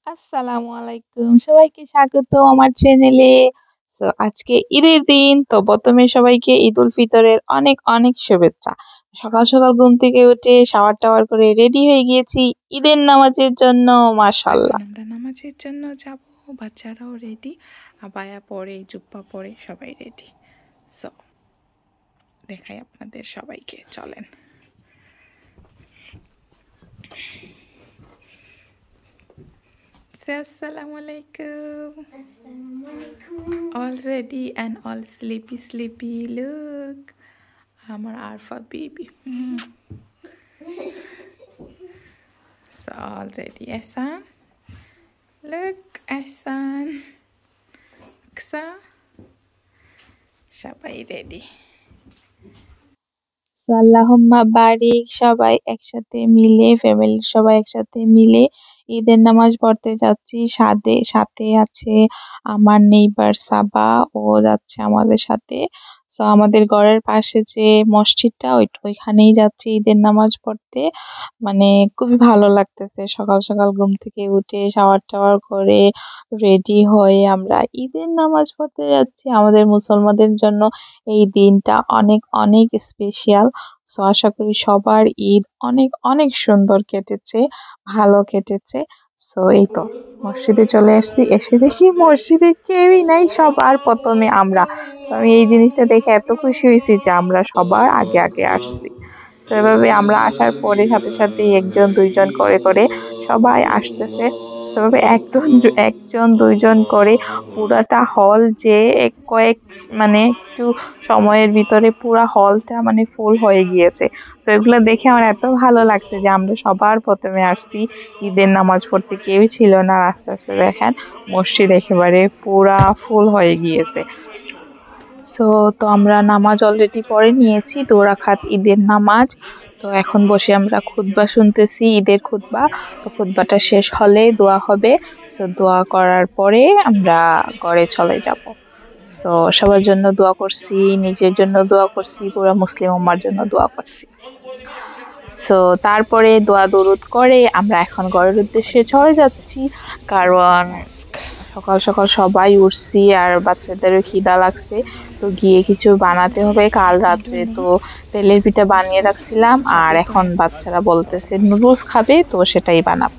আসসালামু আলাইকুম। সবাইকে স্বাগত আমার চ্যানেলে। আজকে ঈদের দিন। তো ১ম এ সবাইকে ঈদুল ফিতরের অনেক, অনেক শুভেচ্ছা। সকাল, সকাল ঘুম থেকে উঠে শাওয়ার-টাওয়ার করে রেডি হয়ে গিয়েছি ঈদের নামাজের জন্য এখন মাশাআল্লাহ। আমরা নামাজের জন্য যাব, বাচ্চারাও রেডি, আবায়া পরে, জুব্বা পরে সবাই রেডি। সো দেখাই আপনাদের সবাইকে, চলেন। Assalamu alaikum. All ready and all sleepy sleepy. Look, আমার Arfa baby. So all ready. Ehsan, look, Ehsan, Aksa, সবাই রেডি। আল্লাহুম্মা বারিক। সবাই একসাথে মিলে, ফ্যামিলির সবাই একসাথে মিলে ঈদের নামাজ পড়তে যাচ্ছি। সাথে আছে আমার নেইবার সাবা, ও যাচ্ছে আমাদের সাথে। আমাদের ঘরের পাশে যে মসজিদটা ওইখানেই যাচ্ছি ঈদের নামাজ পড়তে। মানে খুবই ভালো লাগতেছে সকাল, সকাল ঘুম থেকে উঠে শাওয়ার-টাওয়ার করে রেডি হয়ে আমরা ঈদের নামাজ পড়তে যাচ্ছি। আমাদের মুসলমানদের জন্য এই দিনটা অনেক, অনেক স্পেশাল। আশা করি সবার ঈদ অনেক, অনেক সুন্দর কেটেছে, ভালো কেটেছে। এই তো মসজিদে চলে আসছি। এসে দেখি মসজিদে কেউই নাই, সবার ১ম এ আমরা। তো আমি এই জিনিসটা দেখে এত খুশি হইছি যে আমরা সবার আগে, আগে আসছি। এভাবে আমরা আসার পরে সাথে, সাথেই ১ জন ২ জন করে সবাই আসতেছে। এভাবে একজন ২ জন করে পুরাটা হল যে কয়েক মানে একটু সময়ের ভিতরে পুরা হলটা মানে ফুল হয়ে গিয়েছে। এগুলো দেখে আমার এত ভালো লাগছে যে আমরা সবার ১ম এ আসছি ঈদের নামাজ পড়তে, কেউই ছিল না। আস্তে, আস্তে দেখেন মসজিদ একেবারে পুরা ফুল হয়ে গিয়েছে। সো তো আমরা নামাজ অলরেডি পড়ে নিয়েছি, ২ রাকাত ঈদের নামাজ। তো এখন বসে আমরা খুতবা শুনতেছি, ঈদের খুতবা। তো খুতবাটা শেষ হলে দোয়া হবে। দোয়া করার পরে আমরা ঘরে চলে যাব। সবার জন্য দোয়া করছি, নিজের জন্য দোয়া করছি, পুরা মুসলিম উম্মার জন্য দোয়া করছি। তারপরে দোয়া দরুদ করে আমরা এখন ঘরের উদ্দেশ্যে চলে যাচ্ছি। কারণ সকাল, সকাল সবাই উঠছি আর বাচ্চাদেরও খিদা লাগছে। তো গিয়ে কিছু বানাতে হবে। কাল রাত্রে তো তেলের পিঠা বানিয়ে রাখছিলাম, আর এখন বাচ্চারা বলতেছে নুডলস খাবে, তো সেটাই বানাবো।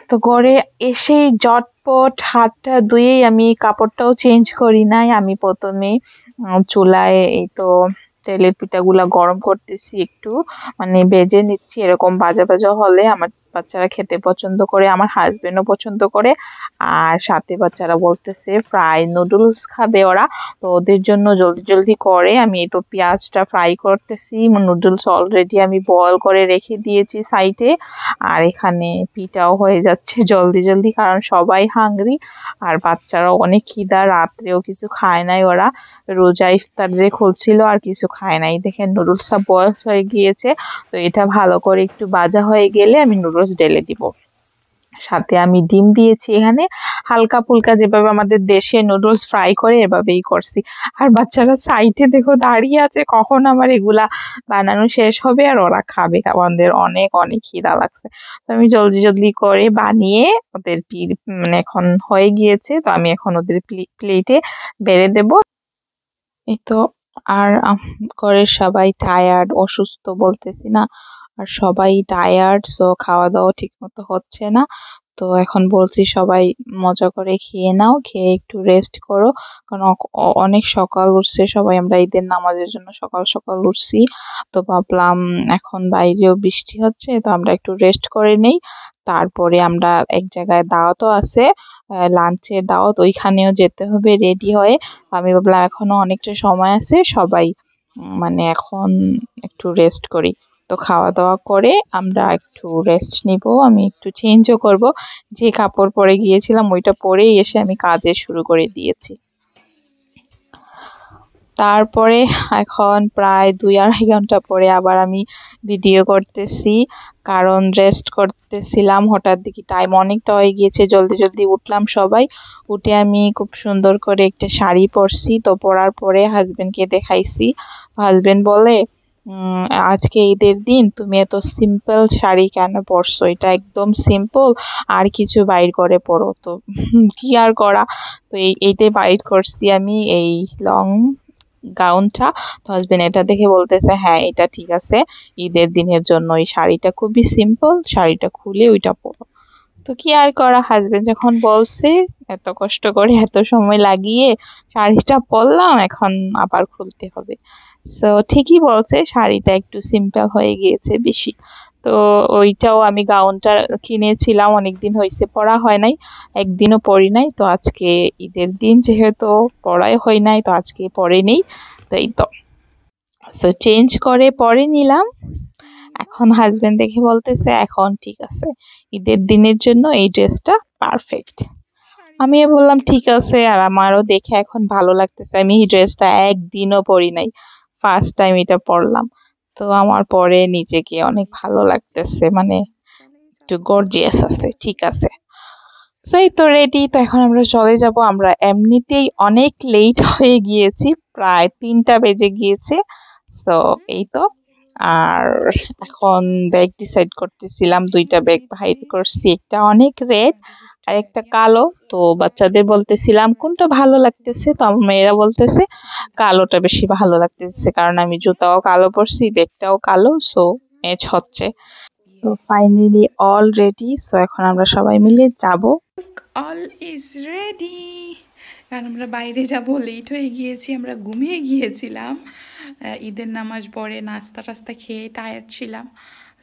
তো ঘরে এসেই ঝটপট হাতটা ধুয়েই আমি কাপড়টাও চেঞ্জ করি নাই। আমি ১ম এ চুলায় এই তো তেলের পিঠাগুলা গরম করতেছি একটু, মানে ভেজে নিচ্ছি। এরকম ভাজা, ভাজা হলে আমার বাচ্চারা খেতে পছন্দ করে, আমার হাসব্যান্ডও পছন্দ করে। আর সাথে বাচ্চারা বলতেছে ফ্রাই নুডলস খাবে ওরা। তো ওদের জন্য জলদি, জলদি করে আমি এই তো পেঁয়াজটা ফ্রাই করতেছি। নুডলস অলরেডি আমি বয়েল করে রেখে দিয়েছি সাইডে। আর এখানে পিঠাও হয়ে যাচ্ছে জলদি, জলদি, কারণ সবাই হাংরি। আর বাচ্চারাও অনেক খিদা, রাত্রেও কিছু খায় নাই ওরা। রোজা ইফতার যে খুলছিল আর কিছু খায় নাই। দেখেন নুডলসটা বয়েল হয়ে গিয়েছে। তো এটা ভালো করে একটু ভাজা হয়ে গেলে আমি নুডলস ঢেলে দিব। সাথে আমি ডিম দিয়েছি এখানে। হালকা ফুলকা যেভাবে আমাদের দেশে নুডলস ফ্রাই করে এভাবেই করছি। আর বাচ্চারা সাইডে দেখো দাঁড়িয়ে আছে, কখন আমার এগুলা বানানো শেষ হবে আর ওরা খাবে। আমাদের অনেক, অনেক খিদা লাগছে। তো আমি জলদি, জলদি করে বানিয়ে ওদের মানে এখন হয়ে গিয়েছে। তো আমি এখন ওদের প্লেটে বেড়ে দেব। এই তো আর ঘরের সবাই টায়ার্ড, অসুস্থ বলতেছি না। আর সবাই টায়ার্ড, খাওয়া-দাওয়া ঠিকমতো হচ্ছে না। তো এখন বলছি সবাই মজা করে খেয়ে নাও, খেয়ে একটু রেস্ট করো। কারণ অনেক সকাল উঠছে সবাই, আমরা ঈদের নামাজের জন্য সকাল, সকাল উঠছি। তো ভাবলাম এখন বাইরেও বৃষ্টি হচ্ছে, তো আমরা একটু রেস্ট করে নেই। তারপরে আমরা এক জায়গায় দাওয়াতও আছে, লাঞ্চের দাওয়াত, ওইখানেও যেতে হবে রেডি হয়ে। আমি ভাবলাম এখনো অনেকটা সময় আছে, সবাই মানে এখন একটু রেস্ট করি। তো খাওয়া-দাওয়া করে আমরা একটু রেস্ট নিবো। আমি একটু চেঞ্জও করব। যে কাপড় পরে গিয়েছিলাম ওইটা পরেই এসে আমি কাজে শুরু করে দিয়েছি। তারপরে এখন প্রায় ২-২.৫ ঘন্টা পরে আবার আমি ভিডিও করতেছি। কারণ রেস্ট করতেছিলাম, হঠাৎ দেখি টাইম অনেকটা হয়ে গিয়েছে। জলদি, জলদি উঠলাম সবাই। উঠে আমি খুব সুন্দর করে একটা শাড়ি পরছি। তো পরার পরে হাসব্যান্ডকে দেখাইছি। হাসব্যান্ড বলে আজকে ঈদের দিন তুমি এত সিম্পল শাড়ি কেন পরছো, এটা একদম সিম্পল, আর কিছু বাইর করে পরো। তো কি আর করা, তো এইটাই বাইর করছি আমি, এই লং গাউনটা। তো হাজবেন্ড এটা দেখে বলতেছে হ্যাঁ এটা ঠিক আছে, ঈদের দিনের জন্য এই শাড়িটা খুবই সিম্পল, শাড়িটা খুলে ওইটা পরো। তো কি আর করা, হাজবেন্ড যখন বলছে, এত কষ্ট করে এত সময় লাগিয়ে শাড়িটা পরলাম, এখন আবার খুলতে হবে। সো ঠিকই বলছে, শাড়িটা একটু সিম্পল হয়ে গিয়েছে বেশি। তো ওইটাও আমি গাউনটা কিনেছিলাম, অনেকদিন হয়েছে পরা হয় নাই, একদিনও পরি নাই। তো আজকে ঈদের দিন যেহেতু পরাই হয় নাই, তো আজকে পরে নেই। তো এই তো, সো চেঞ্জ করে পরে নিলাম। এখন হাজবেন্ড দেখে বলতেছে এখন ঠিক আছে, ঈদের দিনের জন্য এই ড্রেসটা পারফেক্ট। আমি বললাম ঠিক আছে, আর আমারও দেখে এখন ভালো লাগতেছে, আমি এই ড্রেসটা একদিনও পরি নাই, ফার্স্ট টাইম এটা পরলাম। তো আমার পরে নিজেকে অনেক ভালো লাগতেছে, মানে একটু গর্জিয়াস আছে, ঠিক আছে। সো এই তো রেডি, তো এখন আমরা চলে যাব। আমরা এমনিতেই অনেক লেট হয়ে গিয়েছি, প্রায় 3টা বেজে গিয়েছে। সো এই তো, আর এখন ব্যাগ ডিসাইড করতেছিলাম, 2টা ব্যাগ বাইর করছি, একটা অনেক রেড আর একটা কালো। তো বাচ্চাদের বলতেছিলাম কোনটা ভালো লাগতেছে, তো আমার মেয়েরা বলতেছে কালোটা বেশি ভালো লাগতেছে, কারণ আমি জুতাও কালো পরছি, ব্যাগটাও কালো, সো ম্যাচ হচ্ছে। তো ফাইনালি অল রেডি, সো এখন আমরা সবাই মিলে যাব। অল ইজ রেডি, কারণ আমরা বাইরে যাব, লেট হয়ে গিয়েছি, আমরা ঘুমিয়ে গিয়েছিলাম ঈদের নামাজ পড়ে, নাস্তা টাস্তা খেয়ে টায়ার্ড ছিলাম।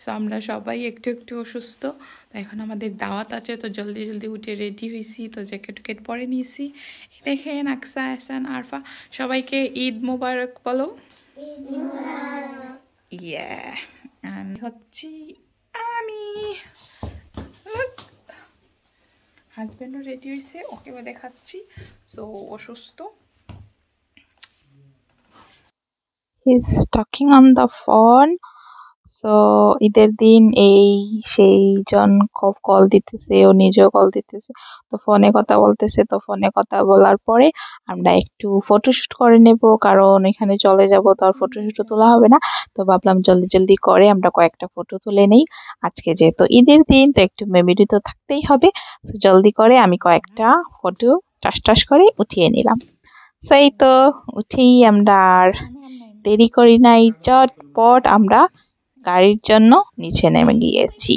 সো আমরা সবাই একটু একটু অসুস্থ, তো এখন আমাদের দাওয়াত আছে, তো জলদি জলদি উঠে রেডি হয়েছি, তো জ্যাকেট টুকেট পরে নিয়েছি। দেখেন আকসা, এহসান, আরফা, সবাইকে ঈদ মোবারক বলো। ইয়া, আমি হচ্ছি আমি, হাজব্যান্ডও রেডি হয়েছে, ওকেও দেখাচ্ছি। সো অসুস্থ, He's talking on the phone. So ঈদের দিন এই সেই জন কল দিতেছে, ও নিজেও কল দিতেছে, তো ফোনে কথা বলতেছে। তো ফোনে কথা বলার পরে আমরা একটু ফটোশুট করে নেব, কারণ এখানে চলে যাব, তো আর ফটোশুটও তোলা হবে না। তো ভাবলাম জলদি জলদি করে আমরা কয়েকটা ফটো তুলে নেই, আজকে যেহেতু ঈদের দিন, তো একটু মেমোরি তো থাকতেই হবে। তো জলদি করে আমি কয়েকটা ফটো টাস টাস করে উঠিয়ে নিলাম। সো এই তো উঠেই আমরা আর দেরি করি নাই, চটপট আমরা গাড়ির জন্য নিচে নেমে গিয়েছি।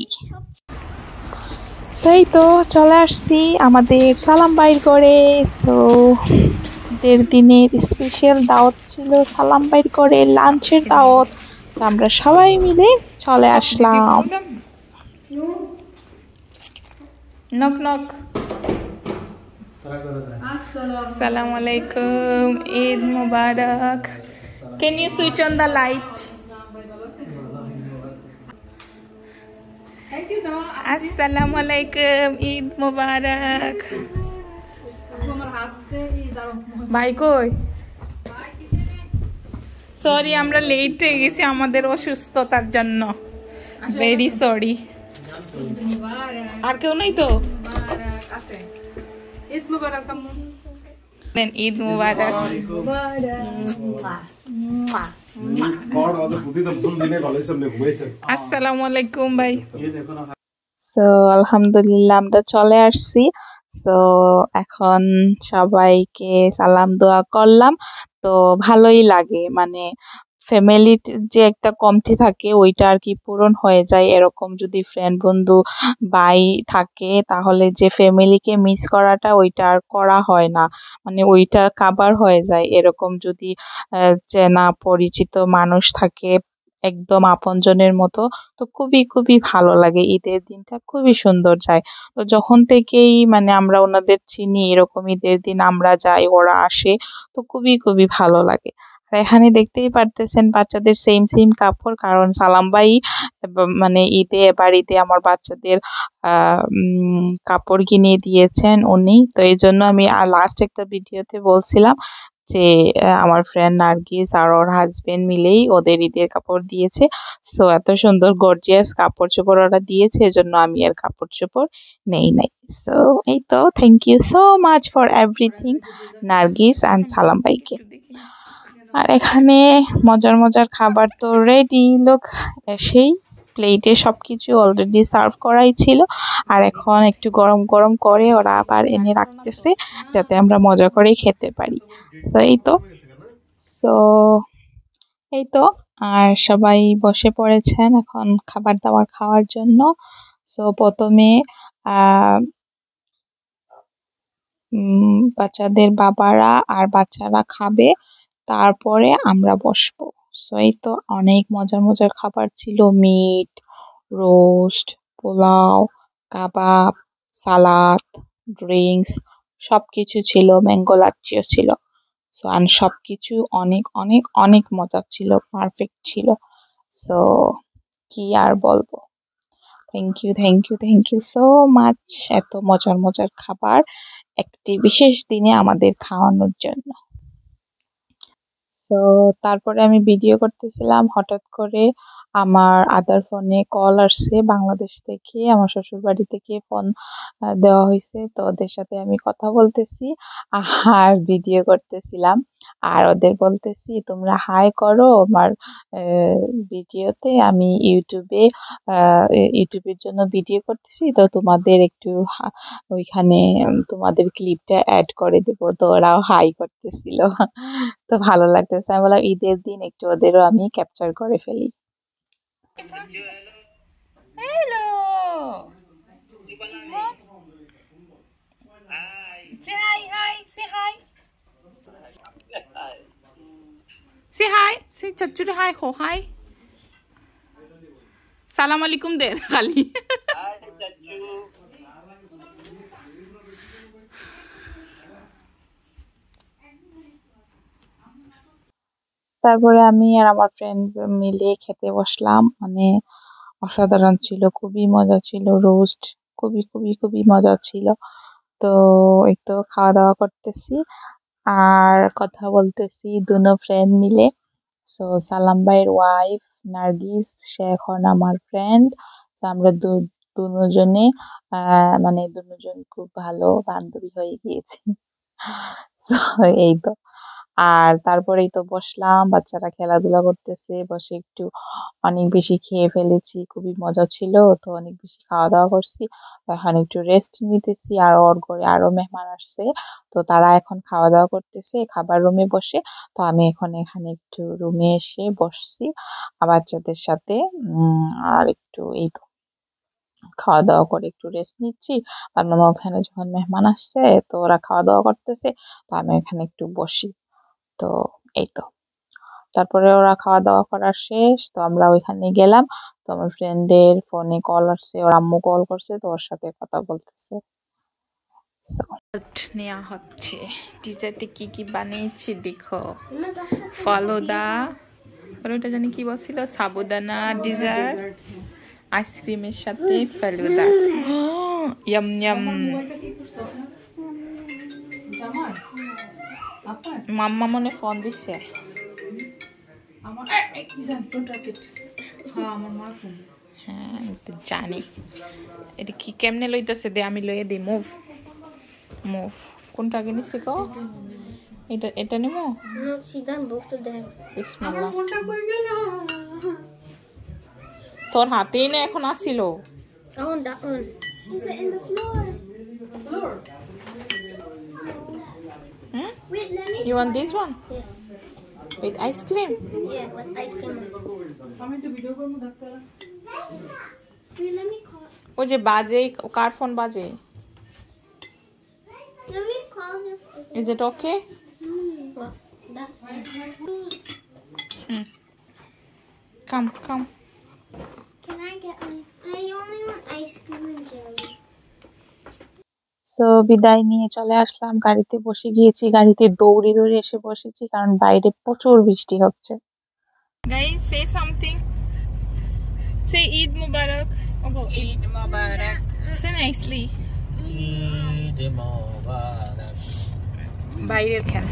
সেই তো চলে আসছি আমাদের সালাম বাইর করে। সো ঈদের দিনের স্পেশাল দাওয়াত ছিল, সালাম বাইর করে লাঞ্চের দাওয়াত। তো আমরা সবাই মিলে চলে আসলাম। Knock knock. আসসালামু আলাইকুম, ঈদ মুবারক। Can you switch on the light? Assalamu alaikum, Eid Mubarak. ভাই কই? সরি, আমরা লেট হয়ে গেছি আমাদের অসুস্থতার জন্য, ভেরি সরি। আর কেউ নাই তো? ঈদ মুবারক। ঈদ মুবারক। আসসালামু আলাইকুম ভাই। সো আলহামদুলিল্লাহ আমরা চলে আসছি। সো এখন সবাইকে সালাম দোয়া করলাম, তো ভালোই লাগে, মানে ফ্যামিলির যে একটা কমতি থাকে ওইটা আর কি পূরণ হয়ে যায়। এরকম যদি ফ্রেন্ড বন্ধু ভাই থাকে, তাহলে যে ফ্যামিলিকে মিস করাটা ওইটা আর করা হয় না, মানে ওইটা কাভার হয়ে যায়। এরকম যদি চেনা পরিচিত মানুষ থাকে একদম আপনজনের মতো, তো খুবই খুবই ভালো লাগে, ঈদের দিনটা খুবই সুন্দর যায়। তো যখন থেকেই মানে আমরা ওনাদের চিনি, এরকম ঈদের দিন আমরা যাই, ওরা আসে, তো খুবই খুবই ভালো লাগে। আর এখানে দেখতেই পারতেছেন বাচ্চাদের সেম সেম কাপড়, কারণ সালাম ভাই মানে এবার ঈদে আমার বাচ্চাদের কাপড় কিনে দিয়েছেন উনি। তো এই জন্য আমি লাস্ট একটা ভিডিওতে বলছিলাম যে আমার ফ্রেন্ড নার্গিস আর ওর হাজবেন্ড মিলেই ওদের ঈদের কাপড় দিয়েছে। সো এত সুন্দর গর্জিয়াস কাপড় চোপড় ওরা দিয়েছে, এজন্য আমি আর কাপড় চোপড় নেই নাই। সো এই তো, thank you so much for everything Nargis and Salam ভাইকে। আর এখানে মজার মজার খাবার তো রেডি, লোক এসেই প্লেটে সবকিছু অলরেডি সার্ভ করাই ছিল। আর এখন একটু গরম গরম করে ওরা আবার এনে রাখতেছে যাতে আমরা মজা করে খেতে পারি। সো এই তো আর সবাই বসে পড়েছেন এখন খাবার দাবার খাওয়ার জন্য। সো প্রথমে বাচ্চাদের বাবারা আর বাচ্চারা খাবে, তারপরে আমরা বসবো। সো এই তো অনেক মজার মজার খাবার ছিল, মিট, রোস্ট, পোলাও, কাবাব, সালাদ, ড্রিঙ্কস সবকিছু ছিল, ম্যাঙ্গো লাচ্ছিও ছিল। সো আর সবকিছু অনেক অনেক অনেক মজার ছিল, পারফেক্ট ছিল। সো কি আর বলবো, থ্যাংক ইউ সো মাচ এত মজার মজার খাবার একটি বিশেষ দিনে আমাদের খাওয়ানোর জন্য। তো তারপরে আমি ভিডিও করতেছিলাম, হঠাৎ করে আমার আদার ফোনে কল আসছে বাংলাদেশ থেকে, আমার শ্বশুর বাড়ি থেকে ফোন দেওয়া হয়েছে। তো ওদের সাথে আমি কথা বলতেছি আর ভিডিও করতেছিলাম, আর ওদের বলতেছি তোমরা হাই করো আমার ভিডিওতে, আমি ইউটিউবের জন্য ভিডিও করতেছি, তো তোমাদের একটু ওইখানে তোমাদের ক্লিপটা অ্যাড করে দেবো। তো ওরাও হাই করতেছিল, তো ভালো লাগতেছে। আমি বললাম ঈদের দিন একটু ওদেরও আমি ক্যাপচার করে ফেলি। হ্যালো, say hi, say চাচুরে হাই হো, হাই সালাম আলাইকুম দে খালি। তারপরে আমি আর আমার ফ্রেন্ড মিলে খেতে বসলাম, মানে অসাধারণ ছিল, খুবই মজা ছিল, রোস্ট খুবই খুবই খুবই মজা ছিল। তো এই তো খাওয়া দাওয়া করতেছি আর কথা বলতেছি দুনো ফ্রেন্ড মিলে। সো সালাম ভাইয়ের ওয়াইফ নার্গিস, সে এখন আমার ফ্রেন্ড। তো আমরা দুজনে মানে দুজন খুব ভালো বান্ধবী হয়ে গিয়েছি। তো এই তো, আর তারপরেই তো বসলাম, বাচ্চারা খেলাধুলা করতেছে, বসে একটু অনেক বেশি খেয়ে ফেলেছি, খুবই মজা ছিল, তো অনেক বেশি খাওয়া দাওয়া করছি। এখন একটু রেস্ট নিতেছি, আর ওর ঘরে আরো মেহমান আসছে, তো তারা এখন খাওয়া দাওয়া করতেছে খাবার রুমে বসে। তো আমি এখন এখানে একটু রুমে এসে বসছি বাচ্চাদের সাথে, আর একটু এই তো খাওয়া দাওয়া করে একটু রেস্ট নিচ্ছি। আর মামা ওখানে যখন মেহমান আসছে, তো ওরা খাওয়া দাওয়া করতেছে, তো আমি এখানে একটু বসি। তো এই তো, তারপরে ওরা খাওয়া দাওয়া করা শেষ, তো আমরা ওইখানে গেলাম। তো আমার ফ্রেন্ডের ফোনে কল আসছে, ওর আম্মু কল করছে, তো ওর সাথে কথা বলতেছে। নেওয়া হচ্ছে টিচারটি কি কি বানিয়েছি দেখো, ফলদা, ওটা জানি কি বলছিল, সাবুদানা ডিজার্ট, আইসক্রিমের সাথে ফালুদা। Yam yam. মাম্মা মনে ফোন দিচ্ছে। হ্যাঁ তো জানি এটা কি কেমনে লইতেছে, দে আমি লইয়ে দিই। মুভ মুভ, কোনটা আগে নিচ্ছে গো? এটা নিমো। বিসমিল্লাহ। তোর হাতেই না এখন আসিল। You want this one? With ice cream? Yeah, with ice cream. Let me call. ও যে বাজে, কার ফোন বাজে? Let me call him. Is it okay? Come. Can I get my? I only want ice cream and jelly. So বিদায় নিয়ে চলে আসলাম, গাড়িতে বসে গিয়েছি, গাড়িতে দৌড়ে দৌড়ে এসে বসেছি কারণ বাইরে প্রচুর বৃষ্টি হচ্ছে। Guys, say something. Say Eid Mubarak. Eid Mubarak. Say nicely. Eid Mubarak. বাইরের ফ্যান,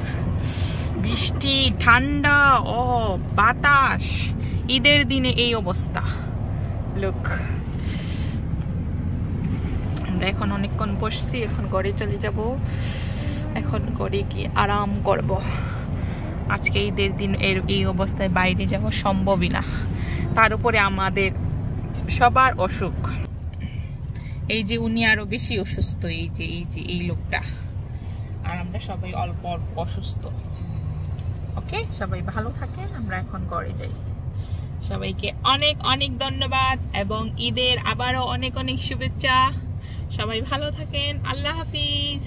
বৃষ্টি, ঠান্ডা, ও বাতাস, ঈদের দিনে এই অবস্থা। লুক, আমরা এখন অনেকক্ষণ বসছি, এখন ঘরে চলে যাব, এখন ঘরে গিয়ে আরাম করব। আজকে ঈদের দিন এই অবস্থায় বাইরে যাওয়া সম্ভবই না, তার উপরে আমাদের সবার অসুখ। এই যে উনি আরো বেশি অসুস্থ, এই লোকটা, আর আমরা সবাই অল্প অল্প অসুস্থ। ওকে, সবাই ভালো থাকেন, আমরা এখন ঘরে যাই। সবাইকে অনেক অনেক ধন্যবাদ এবং ঈদের আবারও অনেক অনেক শুভেচ্ছা। সবাই ভালো থাকেন, আল্লাহ হাফিজ।